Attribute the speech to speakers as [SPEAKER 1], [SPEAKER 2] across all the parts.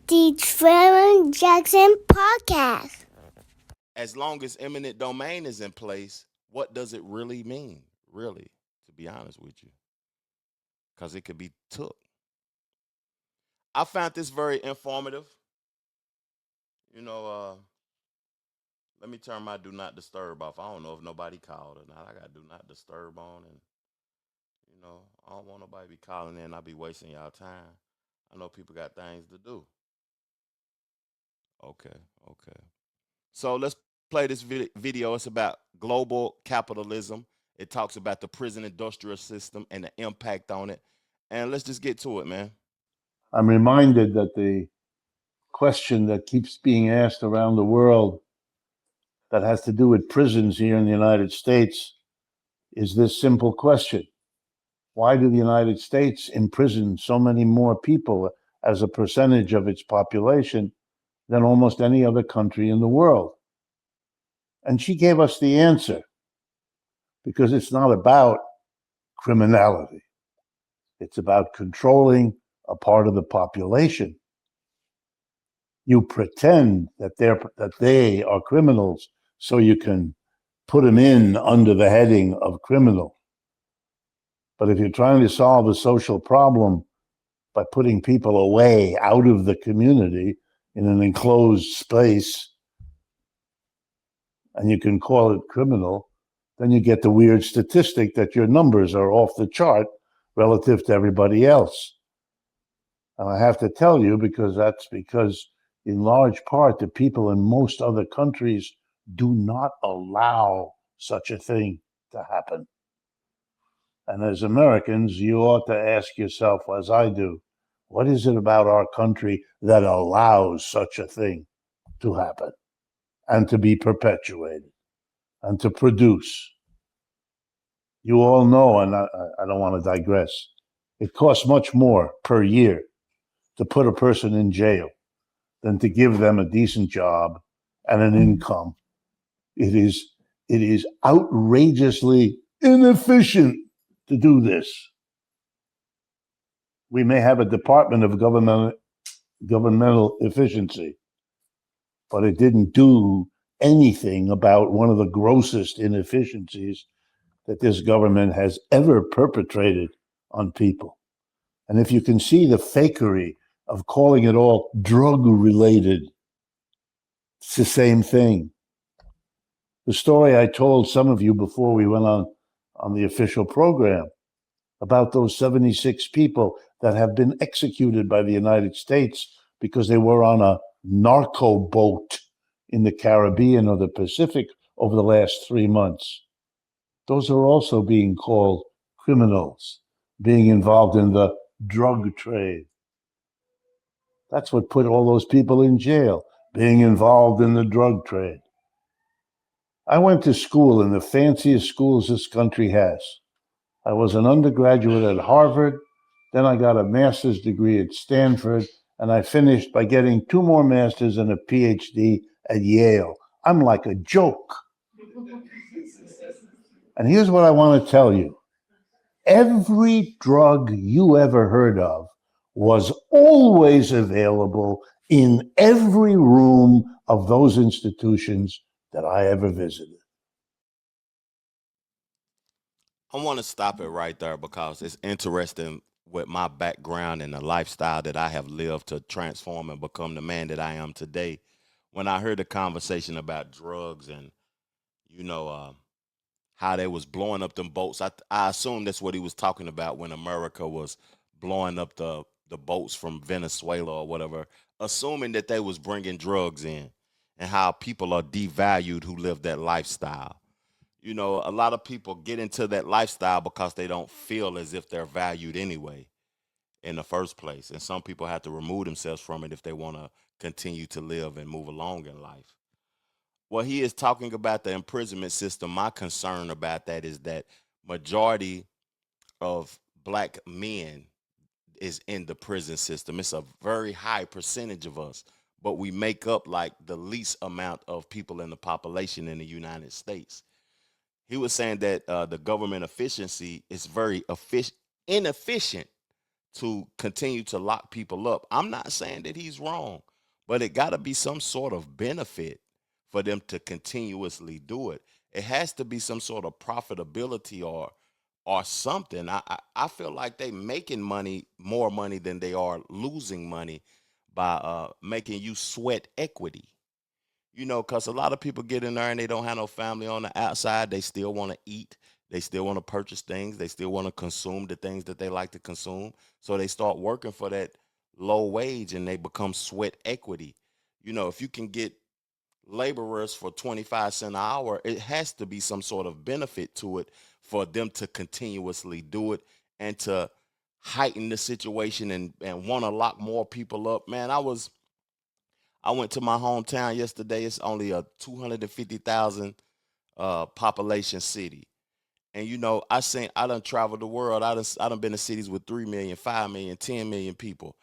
[SPEAKER 1] The Trevor Jackson Podcast.
[SPEAKER 2] As long as eminent domain is in place, what does it really mean? Really, to be honest with you, because it could be took. I found this very informative. You know, let me turn my do not disturb off. I don't know if nobody called or not. I got do not disturb on, and I don't want nobody to be calling in. I'll be wasting y'all time. I know people got things to do. Okay, okay. So let's play this video. It's about global capitalism. It talks about the prison industrial system and the impact on it. And let's just get to it, man.
[SPEAKER 3] I'm reminded that the question that keeps being asked around the world that has to do with prisons here in the United States is this simple question. Why do the United States imprison so many more people as a percentage of its population than almost any other country in the world? And she gave us the answer, because it's not about criminality. It's about controlling a part of the population. You pretend that they are criminals so you can put them in under the heading of criminal. But if you're trying to solve a social problem by putting people away out of the community in an enclosed space, and you can call it criminal, then you get the weird statistic that your numbers are off the chart relative to everybody else. And I have to tell you, because in large part, the people in most other countries do not allow such a thing to happen. And as Americans, you ought to ask yourself, as I do, what is it about our country that allows such a thing to happen and to be perpetuated and to produce? You all know, and I don't want to digress, it costs much more per year to put a person in jail than to give them a decent job and an income. It is outrageously inefficient to do this. We may have a department of governmental efficiency, but it didn't do anything about one of the grossest inefficiencies that this government has ever perpetrated on people. And if you can see the fakery of calling it all drug-related, it's the same thing. The story I told some of you before we went on the official program about those 76 people that have been executed by the United States because they were on a narco boat in the Caribbean or the Pacific over the last 3 months. Those are also being called criminals, being involved in the drug trade. That's what put all those people in jail, being involved in the drug trade. I went to school in the fanciest schools this country has. I was an undergraduate at Harvard, then I got a master's degree at Stanford, and I finished by getting 2 more masters and a PhD at Yale. I'm like a joke. And here's what I want to tell you. Every drug you ever heard of was always available in every room of those institutions that I ever visited.
[SPEAKER 2] I want to stop it right there because it's interesting with my background and the lifestyle that I have lived to transform and become the man that I am today. When I heard the conversation about drugs and, you know, uh, how they was blowing up them boats. I assume that's what he was talking about when America was blowing up the boats from Venezuela or whatever, assuming that they was bringing drugs in and how people are devalued who live that lifestyle. A lot of people get into that lifestyle because they don't feel as if they're valued anyway in the first place. And some people have to remove themselves from it if they want to continue to live and move along in life. Well, he is talking about the imprisonment system. My concern about that is that majority of black men is in the prison system. It's a very high percentage of us, but we make up like the least amount of people in the population in the United States. He was saying that the government efficiency is very inefficient to continue to lock people up. I'm not saying that he's wrong, but it got to be some sort of benefit for them to continuously do it. It has to be some sort of profitability or something. I feel like they making money, more money than they are losing money by making you sweat equity. You know, because a lot of people get in there and they don't have no family on the outside. They still want to eat. They still want to purchase things. They still want to consume the things that they like to consume. So they start working for that low wage and they become sweat equity. You know, if you can get laborers for 25 cents an hour, it has to be some sort of benefit to it for them to continuously do it and to heighten the situation and want to lock more people up. Man, I went to my hometown yesterday. It's only a 250,000 population city. And you know, I done traveled the world. I done been to cities with 3 million, 5 million, 10 million people.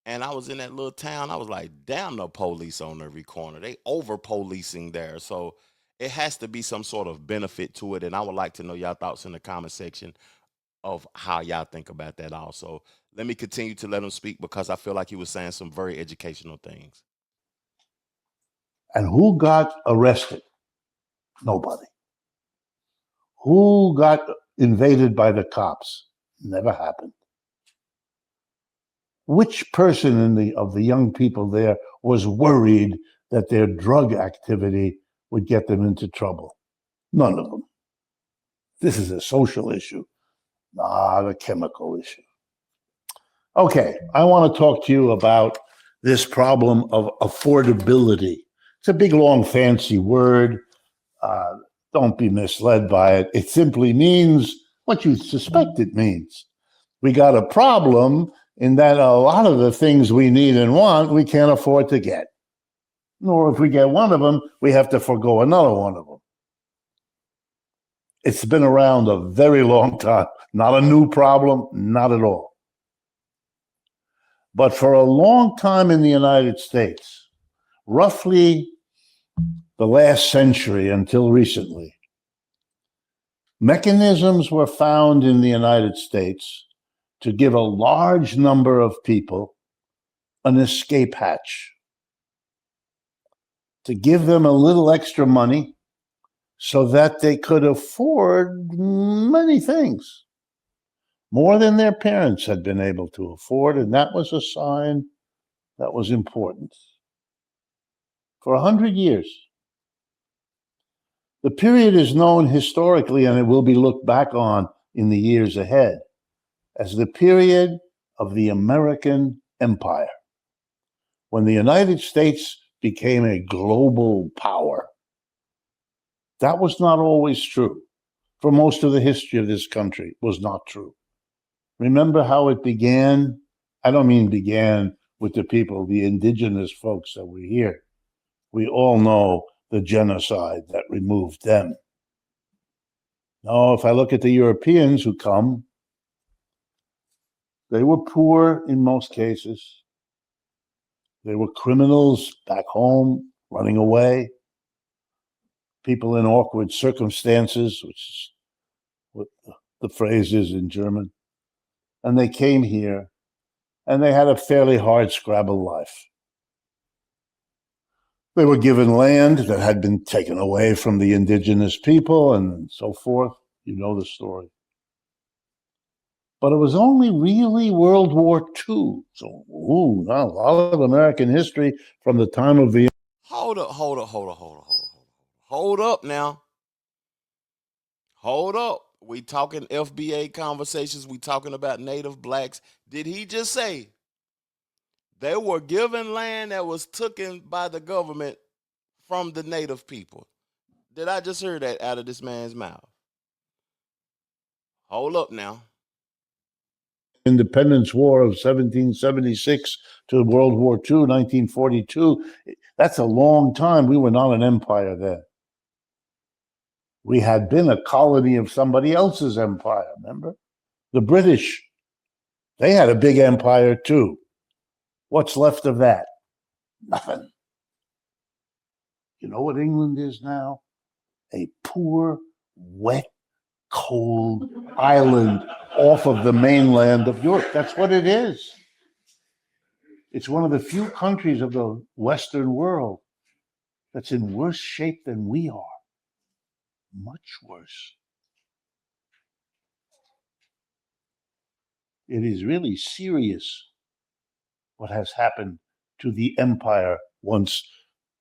[SPEAKER 2] And I was in that little town. I was like, damn, the police on every corner. They over policing there. So it has to be some sort of benefit to it. And I would like to know y'all thoughts in the comment section of how y'all think about that also. Let me continue to let him speak because I feel like he was saying some very educational things.
[SPEAKER 3] And who got arrested? Nobody. Who got invaded by the cops? Never happened. Which person of the young people there was worried that their drug activity would get them into trouble? None of them. This is a social issue, not a chemical issue. Okay, I want to talk to you about this problem of affordability. It's a big, long, fancy word. Don't be misled by it. It simply means what you suspect it means. We got a problem in that a lot of the things we need and want, we can't afford to get. Or if we get one of them, we have to forego another one of them. It's been around a very long time. Not a new problem, not at all. But for a long time in the United States, roughly the last century until recently, mechanisms were found in the United States to give a large number of people an escape hatch, to give them a little extra money so that they could afford many things, more than their parents had been able to afford, and that was a sign that was important. For 100 years. The period is known historically, and it will be looked back on in the years ahead, as the period of the American Empire, when the United States became a global power. That was not always true. For most of the history of this country, it was not true. Remember how it began? I don't mean began with the people, the indigenous folks that were here. We all know the genocide that removed them. Now, if I look at the Europeans who come, they were poor in most cases. They were criminals back home, running away. People in awkward circumstances, which is what the phrase is in German. And they came here, and they had a fairly hard scrabble life. They were given land that had been taken away from the indigenous people and so forth. You know the story. But it was only really World War II. So, not a lot of American history from the time of the...
[SPEAKER 2] Hold up now. Hold up. We talking FBA conversations. We talking about Native blacks. Did he just say they were given land that was taken by the government from the Native people? Did I just hear that out of this man's mouth? Hold up now.
[SPEAKER 3] Independence War of 1776 to World War II, 1942. That's a long time. We were not an empire then. We had been a colony of somebody else's empire, remember? The British, they had a big empire too. What's left of that? Nothing. You know what England is now? A poor, wet, cold island off of the mainland of Europe. That's what it is. It's one of the few countries of the Western world that's in worse shape than we are. Much worse. It is really serious what has happened to the empire once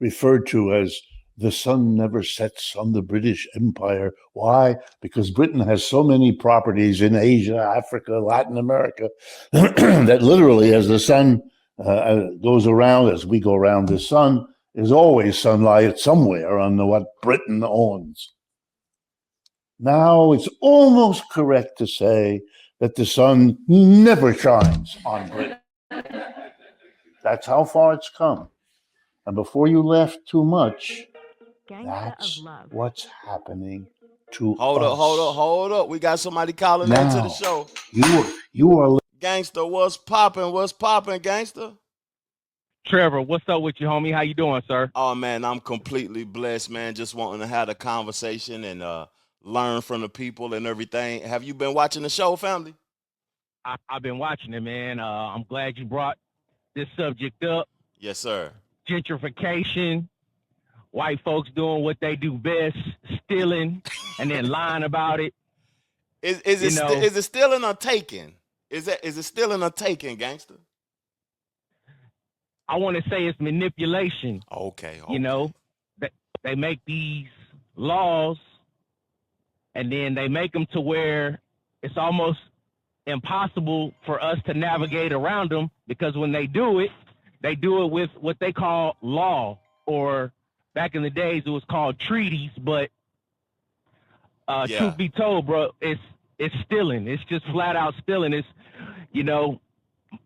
[SPEAKER 3] referred to as the sun never sets on the British Empire. Why? Because Britain has so many properties in Asia, Africa, Latin America, that literally as the sun goes around, as we go around the sun, there's always sunlight somewhere on what Britain owns. Now it's almost correct to say that the sun never shines on Britain. That's how far it's come. And before you laugh too much, that's what's happening to
[SPEAKER 2] Hold
[SPEAKER 3] us.
[SPEAKER 2] up, hold up, hold up. We got somebody calling
[SPEAKER 3] Now,
[SPEAKER 2] into the show.
[SPEAKER 3] You are
[SPEAKER 2] Gangster, what's popping? What's popping, gangster?
[SPEAKER 4] Trevor, what's up with you, homie? How you doing, sir?
[SPEAKER 2] Oh man, I'm completely blessed, man. Just wanting to have a conversation and learn from the people and everything. Have you been watching the show, family?
[SPEAKER 4] I've been watching it, man. I'm glad you brought this subject up.
[SPEAKER 2] Yes, sir.
[SPEAKER 4] Gentrification, white folks doing what they do best, stealing, and then lying about it.
[SPEAKER 2] Is it still in a taking? Is it still in a taking, gangster?
[SPEAKER 4] I want to say it's manipulation.
[SPEAKER 2] Okay.
[SPEAKER 4] You know, they make these laws, and then they make them to where it's almost impossible for us to navigate around them, because when they do it with what they call law, or back in the days it was called treaties. But truth be told, bro, it's stealing. It's just flat out stealing. It's,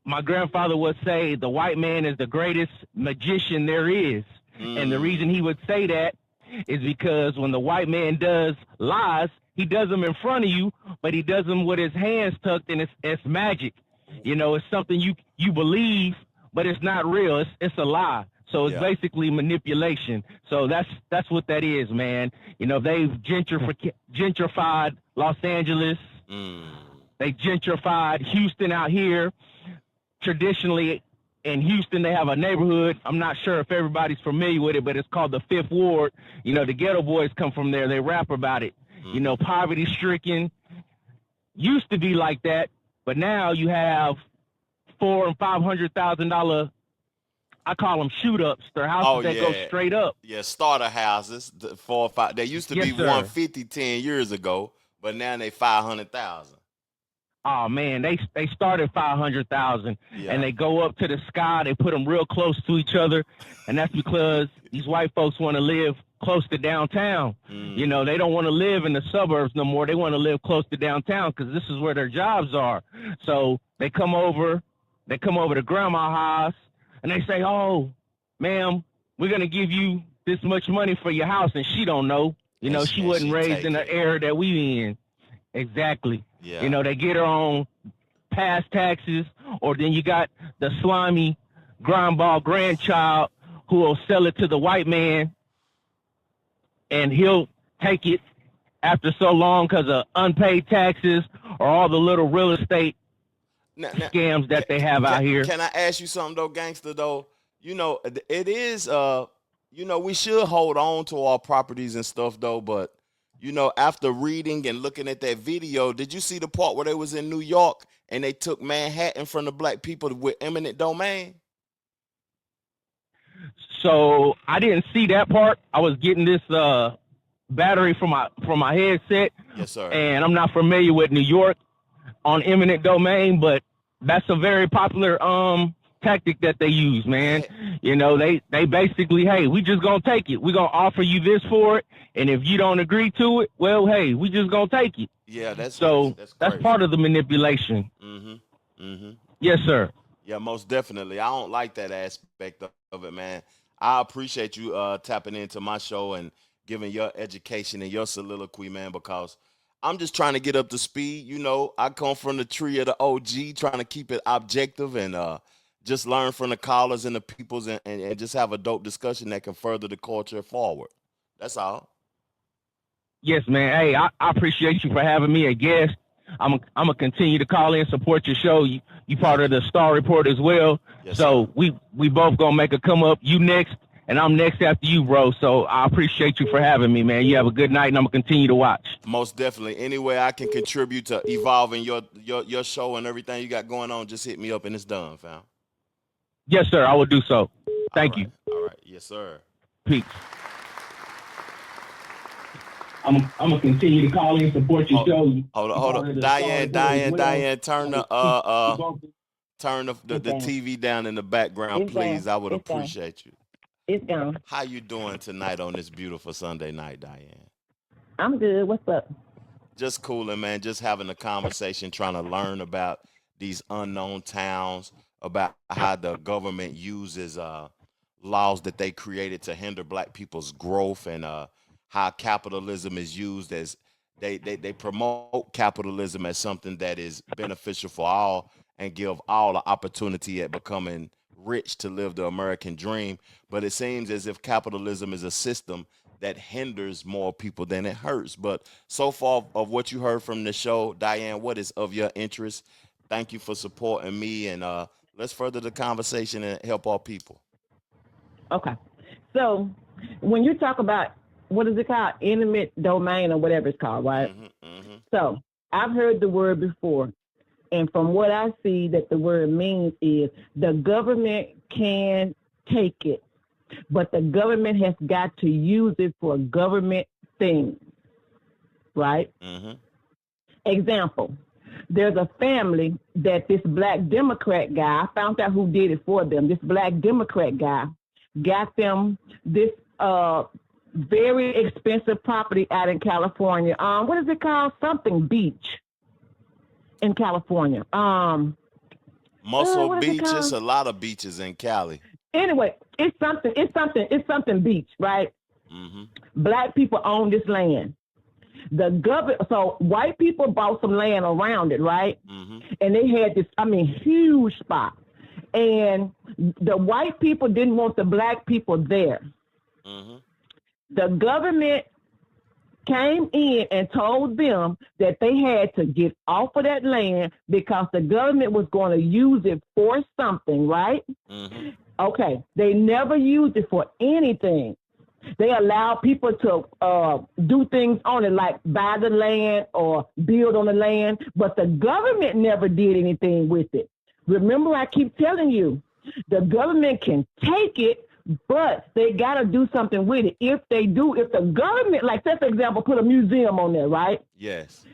[SPEAKER 4] my grandfather would say the white man is the greatest magician there is. And the reason he would say that is because when the white man does lies, he does them in front of you, but he does them with his hands tucked, and it's magic. It's something you believe, but it's not real. It's a lie. So it's basically manipulation. So that's what that is, man. They've gentrified Los Angeles. They gentrified Houston out here. Traditionally, in Houston, they have a neighborhood. I'm not sure if everybody's familiar with it, but it's called the Fifth Ward. The Ghetto Boys come from there. They rap about it. Poverty-stricken. Used to be like that, but now you have $400,000 and $500,000. I call them shoot-ups. They're houses that go straight up.
[SPEAKER 2] Yeah, starter houses, 4 or 5. They used to be 150 10 years ago, but now they 500,000.
[SPEAKER 4] Oh man, they start at 500,000 and they go up to the sky. They put them real close to each other, and that's because these white folks want to live close to downtown. They don't want to live in the suburbs no more. They want to live close to downtown because this is where their jobs are. So they come over to grandma's house and they say, "Oh, ma'am, we're gonna give you this much money for your house," and she don't know. She wasn't raised in the era that we in. Exactly. Yeah. They get her on past taxes, or then you got the slimy grindball grandchild who will sell it to the white man, and he'll take it after so long because of unpaid taxes or all the little real estate scams that they have out here.
[SPEAKER 2] Can I ask you something though, gangster, though? It is we should hold on to our properties and stuff though, but after reading and looking at that video, did you see the part where they was in New York and they took Manhattan from the black people with eminent domain?
[SPEAKER 4] So I didn't see that part. I was getting this battery from my headset.
[SPEAKER 2] Yes, sir.
[SPEAKER 4] And I'm not familiar with New York on eminent domain, but that's a very popular tactic that they use, man. They basically, hey, we just gonna take it. We're gonna offer you this for it, and if you don't agree to it, well, hey, we just gonna take it.
[SPEAKER 2] Yeah, that's
[SPEAKER 4] part of the manipulation. Yes, sir.
[SPEAKER 2] Yeah, most definitely. I don't like that aspect of it, man. I appreciate you tapping into my show and giving your education and your soliloquy, man, because I'm just trying to get up to speed. I come from the tree of the OG, trying to keep it objective and just learn from the callers and the peoples and just have a dope discussion that can further the culture forward. That's all.
[SPEAKER 4] Yes, man. Hey, I appreciate you for having me a guest. I'm gonna continue to call in, support your show. You part of the Star Report as well.
[SPEAKER 2] Yes,
[SPEAKER 4] So
[SPEAKER 2] sir.
[SPEAKER 4] we both gonna make a come up. You next, and I'm next after you, bro. So I appreciate you for having me, man. You have a good night, and I'm gonna continue to watch.
[SPEAKER 2] Most definitely. Any way I can contribute to evolving your show and everything you got going on, just hit me up and it's done, fam.
[SPEAKER 4] Yes, sir. I will do so.
[SPEAKER 2] All
[SPEAKER 4] Thank you.
[SPEAKER 2] right. All right. Yes, sir.
[SPEAKER 4] Peace. I'm gonna continue to call in, support your show.
[SPEAKER 2] Hold on. Diane, turn the TV down in the background,
[SPEAKER 5] It's
[SPEAKER 2] please.
[SPEAKER 5] gone.
[SPEAKER 2] I would
[SPEAKER 5] It's gone.
[SPEAKER 2] appreciate you.
[SPEAKER 5] It's gone.
[SPEAKER 2] How you doing tonight on this beautiful Sunday night, Diane?
[SPEAKER 5] I'm good. What's up?
[SPEAKER 2] Just cooling, man. Just having a conversation, trying to learn about these unknown towns, about how the government uses laws that they created to hinder black people's growth, and how capitalism is used as they promote capitalism as something that is beneficial for all and give all the opportunity at becoming rich to live the American dream. But it seems as if capitalism is a system that hinders more people than it hurts. But so far of what you heard from the show, Diane, what is of your interest? Thank you for supporting me, and let's further the conversation and help our people.
[SPEAKER 5] Okay. So when you talk about what is it called? Intimate domain or whatever it's called, right? So I've heard the word before. And from what I see that the word means is the government can take it, but the government has got to use it for government things, right? Example, there's a family that this black Democrat guy, I found out who did it for them. This black Democrat guy got them this very expensive property out in California. What is it called? Something Beach in California.
[SPEAKER 2] Muscle Beach. It's a lot of beaches in Cali.
[SPEAKER 5] Anyway, it's something beach, right? Black people own this land. So white people bought some land around it, right? And they had this, huge spot. And the white people didn't want the black people there. The government came in and told them that they had to get off of that land because the government was going to use it for something, right? Okay, they never used it for anything. They allowed people to do things on it, like buy the land or build on the land, but the government never did anything with it. Remember, I keep telling you, the government can take it, but they got to do something with it. If the government, like, say, for example, put a museum on there, right?
[SPEAKER 2] Yes.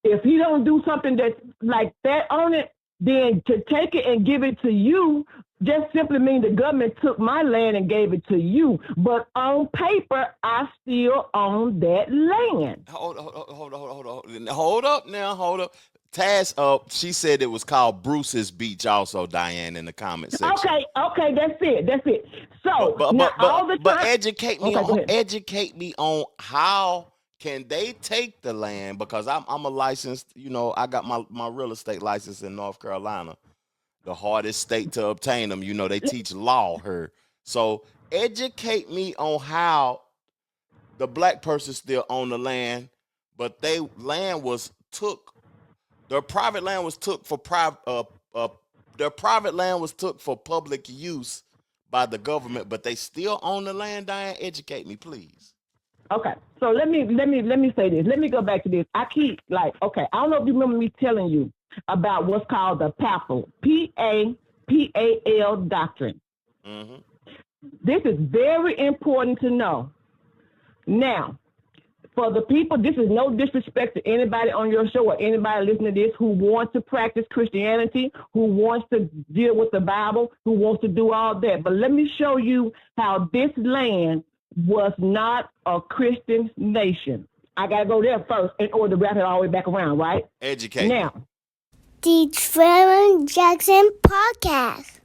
[SPEAKER 5] If you don't do something that's like that on it, then to take it and give it to you just simply means the government took my land and gave it to you. But on paper, I still own that land.
[SPEAKER 2] Hold up now. Taz, she said it was called Bruce's Beach also, Diane, in the comment section.
[SPEAKER 5] Okay, that's it. So,
[SPEAKER 2] but educate me on how can they take the land, because I'm a licensed, I got my real estate license in North Carolina, the hardest state to obtain them. They teach law here. So educate me on how the black person still own the land, but their private land was took for public use by the government, but they still own the land. Diane, educate me, please.
[SPEAKER 5] Okay, so let me say this. Let me go back to this. I keep I don't know if you remember me telling you about what's called the PAPL, PAPAL doctrine. This is very important to know. Now, for the people, this is no disrespect to anybody on your show or anybody listening to this who wants to practice Christianity, who wants to deal with the Bible, who wants to do all that. But let me show you how this land was not a Christian nation. I got to go there first in order to wrap it all the way back around, right?
[SPEAKER 2] Educate.
[SPEAKER 5] Now,
[SPEAKER 1] The Trevor Jackson Podcast.